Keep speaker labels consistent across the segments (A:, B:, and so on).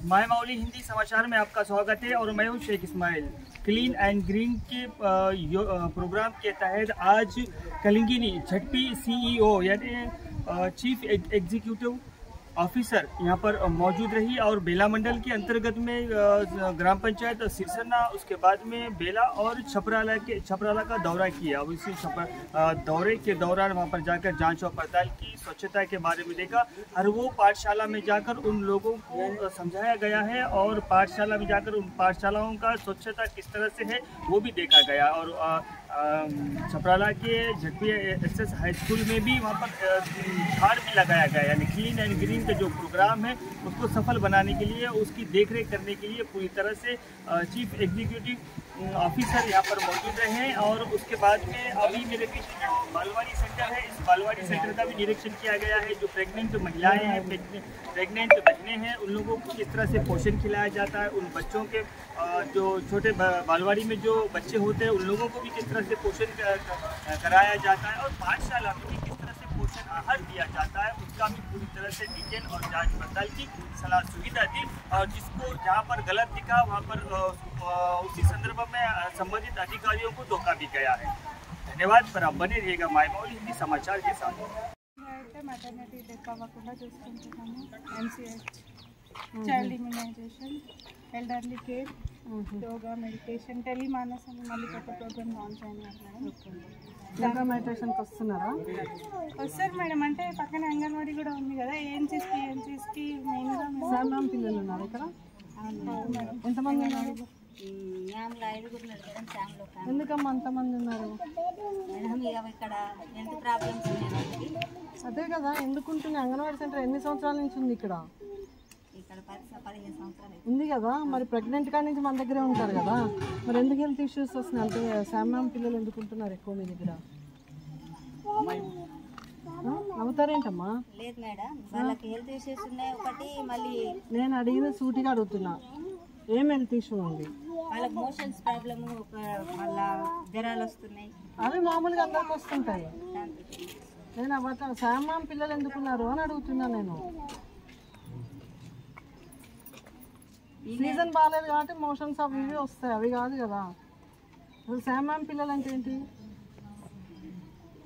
A: My मौली हिंदी समाचार में आपका स्वागत है और मैं हूं Sheikh Ismail. Clean and green के प्रोग्राम के तहत आज कलिंगिनी झटपी CEO यानी चीफ एग्जीक्यूटिव ऑफिसर यहाँ पर मौजूद रही और बेला मंडल के अंतर्गत में ग्राम पंचायत सिरसन्ना, उसके बाद में बेला और छपराला का दौरा किया। अब इसी दौरे के दौरान वहाँ पर जाकर जांच और पड़ताल की, स्वच्छता के बारे में देखा। हर वो पाठशाला में जाकर उन लोगों को समझाया गया है और पाठशाला में जाकर उन पाठशालाओं का स्वच्छता किस तरह से है वो भी देखा गया। और छपराला के झटपी SS हाई स्कूल में भी वहाँ पर झाड़ भी लगाया गया, यानी क्लीन एंड ग्रीन का जो प्रोग्राम है उसको सफल बनाने के लिए, उसकी देखरेख करने के लिए पूरी तरह से चीफ एग्जीक्यूटिव ऑफिसर यहाँ पर मौजूद रहे हैं। और उसके बाद में अभी मेरे पीछे जो बालवाड़ी सेंटर है, इस बालवाड़ी सेंटर का भी निरीक्षण किया गया है। जो प्रेग्नेंट महिलाएं हैं, प्रेग्नेंट बहनें हैं, उन लोगों को किस तरह से पोषण खिलाया जाता है, उन बच्चों के जो छोटे बालवाड़ी में जो बच्चे होते हैं उन लोगों को भी किस तरह से पोषण कराया जाता है और पाठशाला में भी किस तरह से पोषण आहार दिया जाता है, उसका भी पूरी तरह से डिटेल और जांच पड़ताल की सलाह सुविधा दी। और जिसको जहाँ पर गलत दिखा वहाँ पर उसी संदर्भ में संबंधित अधिकारियों को धोखा भी गया है। धन्यवाद। पर आप बने रहिएगा माय मौली हिंदी समाचार के साथ।
B: मैटरनिटी डेथ अव्वకుండా చూసుకుంటున్నాము। MCH child immunisation, elderly care, yoga, meditation, Telemanas అని మళ్ళీ కొత్త ప్రోగ్రామ్ లాంచ్ అయినారు మేడం.
C: యోగా మెడిటేషన్కి వస్తున్నారా?
B: వస్తారు మేడం. అంటే పక్కన అంగన్వాడీ కూడా ఉంది కదా, ఏఎన్సీస్కి మెయిన్గా
C: శామ్యాం పిల్లలు ఉన్నారు ఇక్కడ. ఎంతమంది ఉన్నారు? ఎందుకమ్మా అంతమంది ఉన్నారు? అదే కదా, ఎందుకుంటున్నాయి? అంగన్వాడీ సెంటర్ ఎన్ని సంవత్సరాల నుంచి ఉంది ఇక్కడ? ఉంది కదా, మరి ప్రెగ్నెంట్ కాడి నుంచి మన దగ్గరే ఉంటారు కదా, మరి ఎందుకు హెల్త్ ఇష్యూస్ వస్తున్నాయి? అంటే శామ్యాం పిల్లలు ఎందుకుంటున్నారు ఎక్కువ మీ దగ్గర? అవుతారేంటమ్మా?
D: లేదు మేడం, వాళ్ళకి హెల్త్ ఇష్యూస్ ఉన్నాయి. ఒకటి మళ్ళీ
C: నేను అడిగిన సూటిగా అడుగుతున్నా, ఏం హెల్త్ ఇష్యూ ఉంది?
D: వాళ్ళకి మోషన్స్ ప్రాబ్లము, మళ్ళా జ్వరాలు వస్తున్నాయి.
C: అవి మామూలుగా అందరికి వస్తుంటాయి. నేను అవ్వట శామ్యాం పిల్లలు ఎందుకున్నారు అని అడుగుతున్నా. నేను సీజన్ బాగాలేదు కాబట్టి మోషన్స్ అవి ఇవి వస్తాయి, అవి కాదు కదా. అసలు శామ్యాం పిల్లలు అంటే ఏంటి?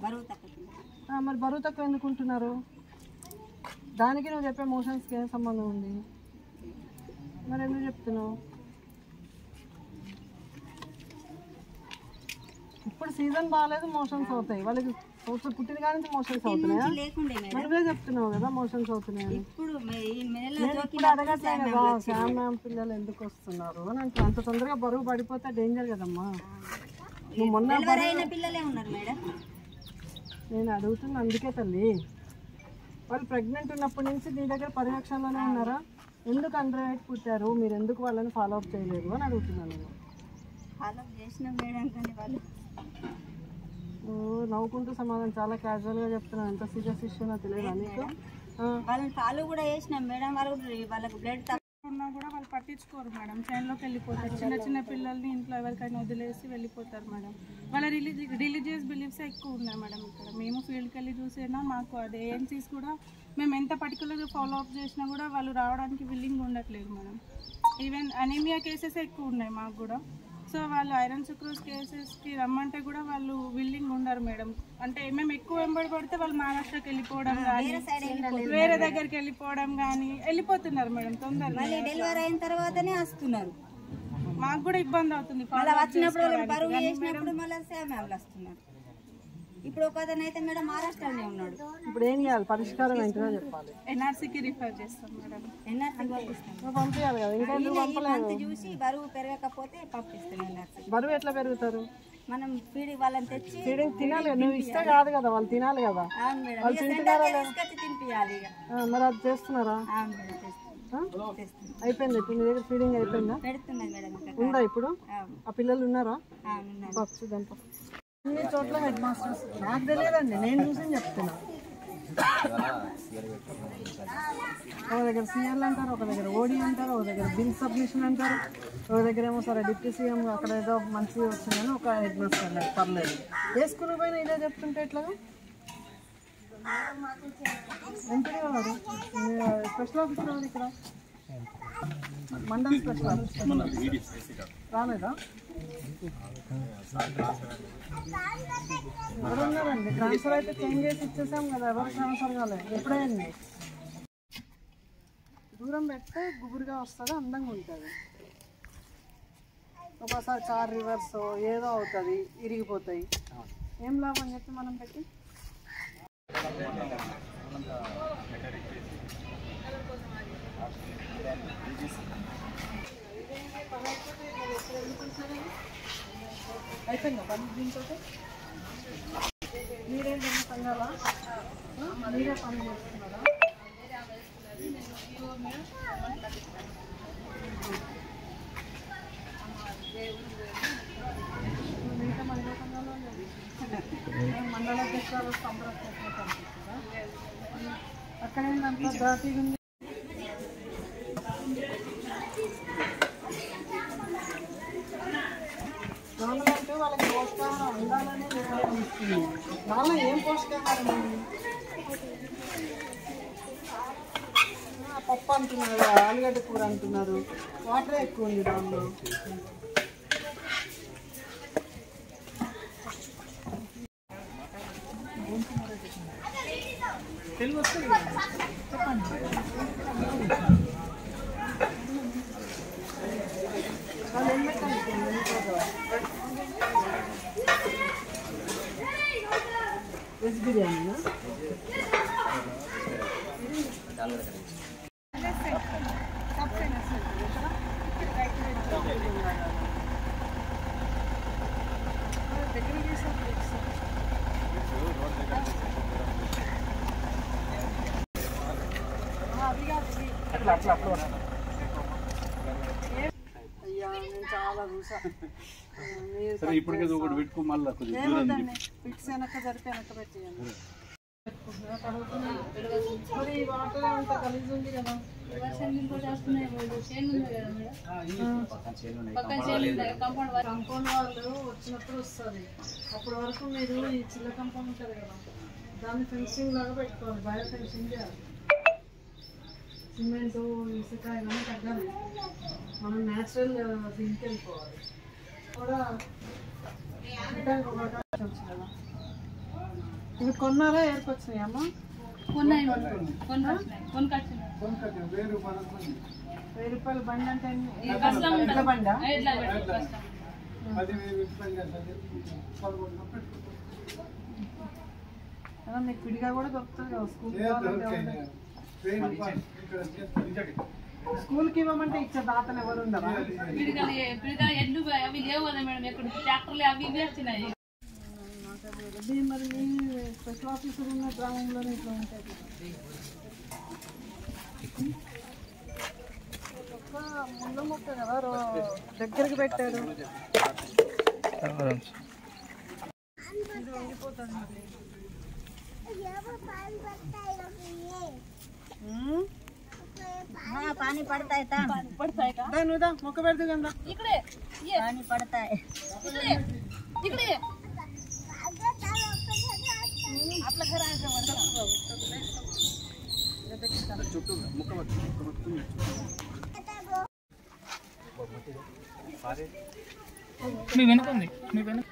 D: బరువు తక్కువ.
C: మరి బరువు తక్కువ ఎందుకుంటున్నారు? దానికి నువ్వు చెప్పే మోషన్స్కి ఏం సంబంధం ఉంది? మరి ఎందుకు చెప్తున్నావు? ఇప్పుడు సీజన్ బాగాలేదు, మోషన్స్ అవుతాయి. వాళ్ళకి పుట్టిన కాడి నుంచి మోషన్స్ అవుతున్నాయా? నువ్వే చెప్తున్నావు కదా మోషన్స్ అవుతున్నాయని. ఇప్పుడు అడగట్లేదు కదా శామ్యాం పిల్లలు ఎందుకు వస్తున్నారు అని అంటే. అంత తొందరగా బరువు పడిపోతే డేంజర్ కదమ్మా. నువ్వు మొన్న
D: పిల్లలే ఉన్నారు మేడం.
C: నేను అడుగుతున్నా అందుకే తల్లి, వాళ్ళు ప్రెగ్నెంట్ ఉన్నప్పటి నుంచి నీ దగ్గర పరిరక్షణలోనే ఉన్నారా? ఎందుకు అండర్ వెయిట్ పుట్టారు, మీరు ఎందుకు వాళ్ళని ఫాలో అప్ చేయలేదు అని అడుగుతున్నాను నేను.
D: ఫాలో అప్ చేసిన మేడం కానీ వాళ్ళు
C: నవ్వుకుంటూ సమాధానం, చాలా క్యాజువల్గా చెప్తున్నాను. ఎంత సీరియస్ ఇష్యూనో తెలియదు నీకు.
D: వాళ్ళని ఫాలో కూడా చేసినాం మేడం. వాళ్ళకి బ్లడ్
B: ఉన్నా కూడా వాళ్ళు పట్టించుకోరు మేడం. చైన్లోకి వెళ్ళిపోతారు. చిన్న పిల్లల్ని ఇంట్లో ఎవరికైనా వదిలేసి వెళ్ళిపోతారు మేడం. వాళ్ళ రిలీజియస్ బిలీఫ్స్ ఎక్కువ ఉన్నాయి మేడం ఇక్కడ. మేము ఫీల్డ్కి వెళ్ళి చూసినా మాకు అదే ఏఎన్సీస్ కూడా మేము ఎంత పర్టికులర్గా ఫాలో అప్ చేసినా కూడా వాళ్ళు రావడానికి విల్లింగ్ ఉండట్లేదు మేడం. ఈవెన్ అనీమియా కేసెస్ ఎక్కువ ఉన్నాయి మాకు కూడా. సో వాళ్ళు ఐరన్ సుక్రోజ్ కేసెస్కి రమ్మంటే కూడా వాళ్ళు విల్లింగ్ ఉండరు మేడం. అంటే మేము ఎక్కువ వెంబడి పడితే వాళ్ళు మహారాష్ట్రకి వెళ్ళిపోవడం కానీ, వేరే దగ్గరికి వెళ్ళిపోవడం కానీ వెళ్ళిపోతున్నారు మేడం తొందరగా.
D: డెలివరీ అయిన తర్వాతనే వస్తున్నారు.
B: మాకు కూడా ఇబ్బంది అవుతుంది.
D: వచ్చినప్పుడు బరువు చేసినప్పుడు మళ్ళీ శామ్యాలు వస్తున్నారు. ఇప్పుడు ఒక అతను అయితే మేడం మహారాష్ట్రలోనే ఉన్నాడు.
C: ఇప్పుడు ఏం చేయాలి? పరిష్కారం ఏంటో చెప్పాలి.
B: NRCకి రిఫర్ చేస్తాం మేడం.
D: NRCకి పంపిస్తాం.
C: పంపించాలి కదా, ఇంకా పంపలేదు.
D: చూసి బరువు పెరగకపోతే పంపిస్తాం NRC.
C: బరువు ఎట్లా పెరుగుతారు?
D: మనం ఫీడింగ్ వాళ్ళని తెచ్చి
C: ఫీడింగ్ తినాలి. నువ్వు ఇస్తే కాదు కదా, వాళ్ళు తినాలి కదా. వాళ్ళు తింటున్నారా?
D: తినిపించాలి.
C: మరి అది చేస్తున్నారా? అయిపోయింది. ఇప్పుడు మీ దగ్గర ఫీడింగ్ అయిపోయిందా?
D: పెడుతున్నది మేడం.
C: ఉందా ఇప్పుడు? ఆ పిల్లలు ఉన్నారా? చూద్దాం. అన్ని చోట్ల హెడ్ మాస్టర్స్ నాకు తెలియదండి, నేను చూసి చెప్తున్నా. ఒక దగ్గర CL అంటారు, ఒక దగ్గర OD అంటారు, ఒక దగ్గర బిల్ సబ్మిషన్ అంటారు, ఒక దగ్గర ఏమో సరే డిప్యూటీ CM అక్కడ ఏదో మంచిగా వచ్చిందని ఒక హెడ్ మాస్టర్ అన్నారు. పర్లేదు, ఏ స్కూల్ పైన ఇదే చెప్తుంటే ఎట్లాగా? ఎంపీ గారు స్పెషల్ ఆఫీసర్ ఇక్కడ మండల్ స్పెషల్ రాలేదా? ఎవరున్నారండి? ట్రాన్స్ఫర్ అయితే చేంజ్ చేసి ఇచ్చేసాం కదా, ఎవరు ట్రాన్స్ఫర్ కాలేదు. ఎప్పుడైంది? దూరం పెడితే గుబురుగా వస్తుంది, అందంగా ఉంటుంది. ఒకసారి కార్ రివర్స్ ఏదో అవుతుంది, ఇరిగిపోతాయి. ఏం లాభం చెప్పి మనం పెట్టి అయిపోయిందా పని దీంతో? మీరేం సంఘాలా? మీరే పని చేస్తున్నారా? మిగతా మహిళా సంఘాలు మండలాధ్యక్షురాలు సంప్రదించారా? అక్కడేందంతా జాతీయ ఉంది. గవర్నమెంట్ వాళ్ళకి పోషకాహారం ఉండాలని నిర్ణయిస్తుంది. దానిలో ఏం పోషకాహారం ఉంది? పప్పు అంటున్నారు, ఆలుగడ్డ కూర అంటున్నారు, వాటర్ ఎక్కువ ఉంది దానిలో. తెలుగు వస్తుంది చెప్పండి. వాళ్ళు ఏం పెట్టాలి? వెజ్ బిర్యానీనా? అయ్యా నేను చాలా చూసా. పిట్స్ వెనక జరిపి వెనక పెట్టేయండి. మరి వాటర్ అంతా కలిసి ఉంది కదా. కంపౌండ్ వాళ్ళు వచ్చినప్పుడు వస్తుంది. అప్పటి వరకు మీరు ఈ చిల్ల కంపౌండ్ ఉంటుంది కదా, దాన్ని ఫెన్సింగ్ లాగా పెట్టుకోవాలి. బయట ఫెన్సింగ్ చేయాలి. సిమెంట్ ఇసుక ఇవన్నీ తగ్గాలి. మనం న్యాచురల్ దీనికి వెళ్ళిపోవాలి. కూడా కదా. ఇవి కొన్నారా ఏర్పొచ్చినాయి అమ్మ? 1000 రూపాయల బండి అంటే ఎట్ల బండా? మీకు విడిగా కూడా దొరుకుతుంది కదా స్కూల్కి ఇవ్వమంటే ఇచ్చే దాతలు ఎవరు ఉండరా? మరి మీ స్పెషల్ ఆఫీసర్ ఉన్న గ్రామంలోనే ఇట్లా ఉంటుంది. ముళ్ళ మొక్క కదా దగ్గరికి పెట్టారు, ఇది వంగిపోతుంది.
D: पानी पड़ता है
C: నువ్వుదా మొక్క పెడదు కదా
D: पानी पड़ता है आपल्या घरात
A: మీ వెనుకుంది మీ వెనుక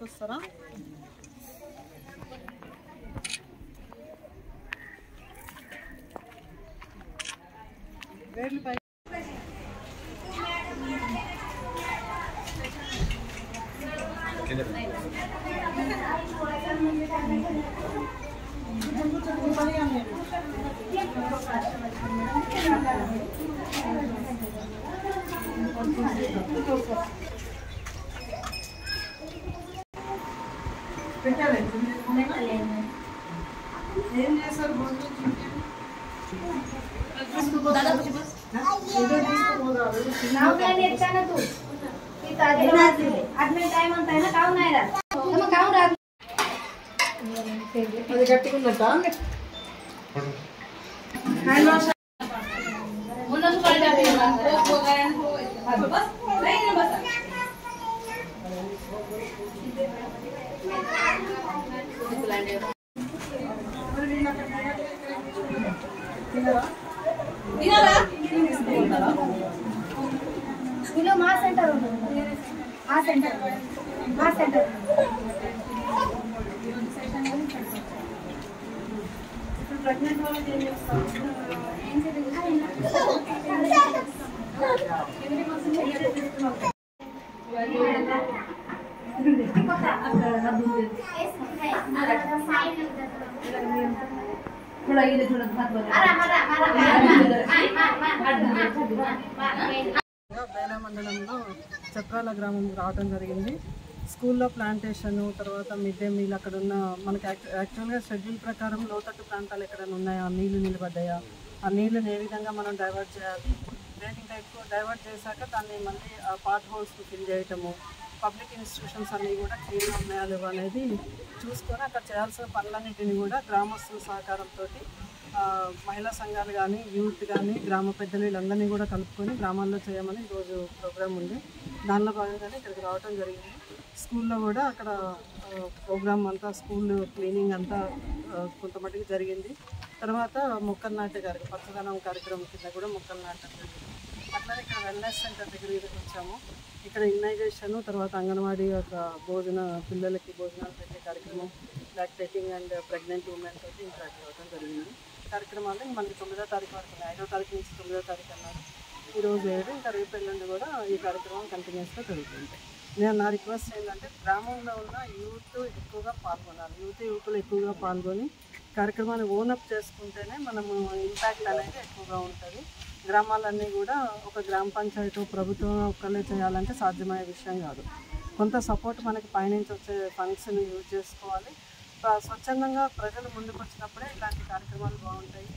C: వస్తారా? వేర్లు పై పెట్టాలి. ఏం చేస్తారు? అది గట్టిగా ఉన్నట్ట హ్యాండ్ వాష్
E: మా సెంటర్ మా సెంటర్ మా సెంటర్
B: ప్రెగ్నెంట్ వాళ్ళకి ఏం చేస్తాం?
C: బేలా మండలంలో చక్రాల గ్రామం రావడం జరిగింది. స్కూల్లో ప్లాంటేషన్, తర్వాత మిడ్ డే మీల్, అక్కడ ఉన్న మనకి యాక్చువల్గా షెడ్యూల్ ప్రకారం లోతట్టు ప్రాంతాలు ఎక్కడైనా ఉన్నాయా, నీళ్లు నిలబడ్డాయా, ఆ నీళ్ళని ఏ విధంగా మనం డైవర్ట్ చేయాలి, రేట్ ఇంకా ఎక్కువ డైవర్ట్ చేశాక దాన్ని మళ్ళీ ఆ పాట్ హోల్స్ ఫిల్ చేయటము, పబ్లిక్ ఇన్స్టిట్యూషన్స్ అన్నీ కూడా క్లీన్గా ఉన్నాయా లేవా అనేది చూసుకొని అక్కడ చేయాల్సిన పనులన్నింటినీ కూడా గ్రామస్తుల సహకారంతో మహిళా సంఘాలు కానీ, యూత్ కానీ, గ్రామ పెద్దలు వీళ్ళందరినీ కూడా కలుపుకొని గ్రామాల్లో చేయమని ఈరోజు ప్రోగ్రాం ఉంది. దానిలో భాగంగానే ఇక్కడికి రావడం జరిగింది. స్కూల్లో కూడా అక్కడ ప్రోగ్రామ్ అంతా, స్కూల్ క్లీనింగ్ అంతా కొంతమట్టుకు జరిగింది. తర్వాత మొక్కలు నాటే కార్యక్రమం, పచ్చదనం కార్యక్రమం కింద కూడా మొక్కలు నాటడం జరిగింది. అట్లానే ఇక్కడ వెల్నెస్ సెంటర్ దగ్గరికి వచ్చాము. ఇక్కడ ఇమ్యునైజేషన్, తర్వాత అంగన్వాడీ యొక్క పిల్లలకి భోజనాలు పెట్టే కార్యక్రమం, లాక్టేటింగ్ అండ్ ప్రెగ్నెంట్ ఉమెన్ తోటి ఇంటరాక్ట్ అవ్వడం జరిగింది. కార్యక్రమాలు మనకి 9వ తారీఖు వరకు ఉన్నాయి. 5వ తారీఖు నుంచి 9వ తారీఖు అన్నారు. ఈరోజు 7, ఇంకా రేపు ఎల్లుండి కూడా ఈ కార్యక్రమం కంటిన్యూస్గా జరుగుతుంది. నేను నా రిక్వెస్ట్ ఏంటంటే గ్రామంలో ఉన్న యూత్ ఎక్కువగా పాల్గొనాలి. యువకులు ఎక్కువగా పాల్గొని కార్యక్రమాన్ని ఓనప్ చేసుకుంటేనే మనము ఇంపాక్ట్ అనేది ఎక్కువగా ఉంటుంది. గ్రామాలన్నీ కూడా ఒక గ్రామ పంచాయతీ ప్రభుత్వం ఒక్కళ్ళే చేయాలంటే సాధ్యమయ్యే విషయం కాదు. కొంత సపోర్ట్ మనకి పైనుంచి వచ్చే ఫండ్స్ని యూజ్ చేసుకోవాలి. స్వచ్ఛందంగా ప్రజలు ముందుకు వచ్చినప్పుడే ఇలాంటి కార్యక్రమాలు బాగుంటాయి.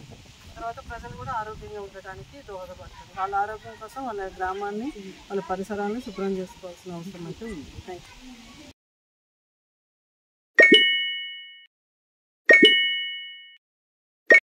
C: తర్వాత ప్రజలు కూడా ఆరోగ్యంగా ఉండటానికి దోహదపడుతుంది. వాళ్ళ ఆరోగ్యం కోసం వాళ్ళ గ్రామాన్ని, వాళ్ళ పరిసరాలను శుభ్రం చేసుకోవాల్సిన అవసరం అయితే ఉంది. Thank you.